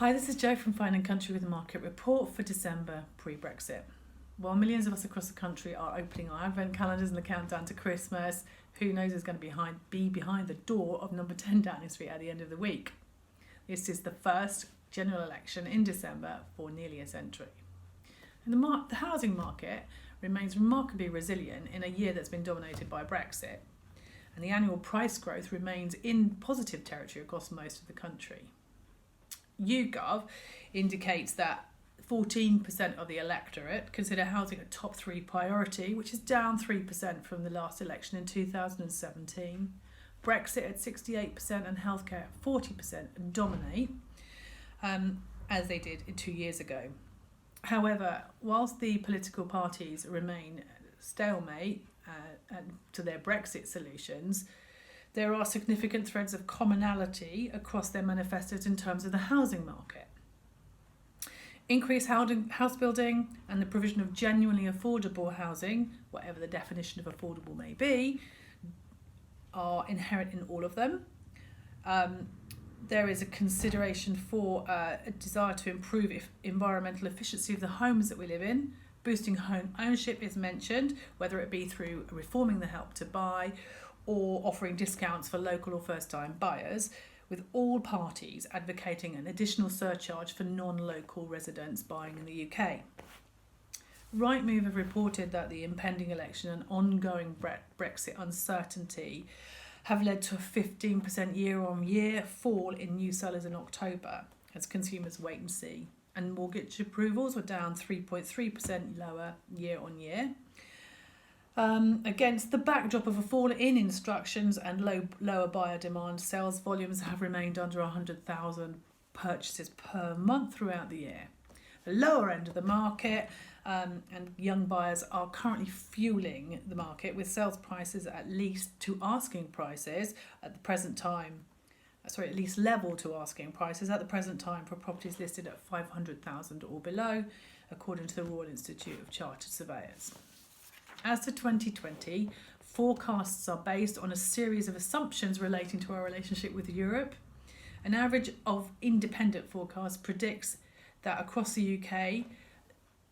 Hi, this is Jo from Fine Country with a market report for December pre-Brexit. While millions of us across the country are opening our advent calendars and the countdown to Christmas, who knows who's going to be behind the door of number 10 Downing Street at the end of the week. This is the first general election in December for nearly a century. And the housing market remains remarkably resilient in a year that's been dominated by Brexit. And the annual price growth remains in positive territory across most of the country. YouGov indicates that 14% of the electorate consider housing a top 3 priority, which is down 3% from the last election in 2017. Brexit at 68% and healthcare at 40% dominate, as they did 2 years ago. However, whilst the political parties remain stalemate to their Brexit solutions, there are significant threads of commonality across their manifestos in terms of the housing market. Increased house building and the provision of genuinely affordable housing, whatever the definition of affordable may be, are inherent in all of them. There is a consideration for a desire to improve environmental efficiency of the homes that we live in. Boosting home ownership is mentioned, whether it be through reforming the Help to Buy or offering discounts for local or first-time buyers, with all parties advocating an additional surcharge for non-local residents buying in the UK. Rightmove have reported that the impending election and ongoing Brexit uncertainty have led to a 15% year-on-year fall in new sellers in October as consumers wait and see. And mortgage approvals were down 3.3% lower year-on-year. Against the backdrop of a fall in instructions and lower buyer demand, sales volumes have remained under 100,000 purchases per month throughout the year. The lower end of the market and young buyers are currently fueling the market, with sales prices at least level to asking prices at the present time for properties listed at 500,000 or below, according to the Royal Institute of Chartered Surveyors. As to 2020, forecasts are based on a series of assumptions relating to our relationship with Europe. An average of independent forecasts predicts that across the UK,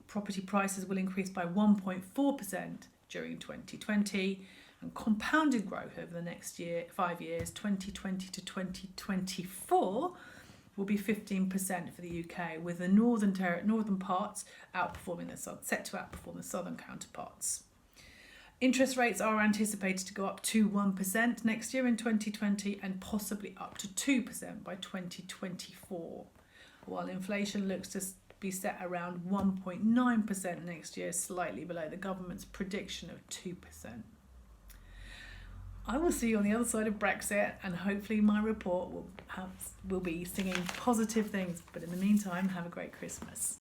property prices will increase by 1.4% during 2020, and compounded growth over the next 5 years, 2020 to 2024, will be 15% for the UK, with the northern parts set to outperform the southern counterparts. Interest rates are anticipated to go up to 1% next year in 2020 and possibly up to 2% by 2024, while inflation looks to be set around 1.9% next year, slightly below the government's prediction of 2%. I will see you on the other side of Brexit, and hopefully my report will be singing positive things. But in the meantime, have a great Christmas.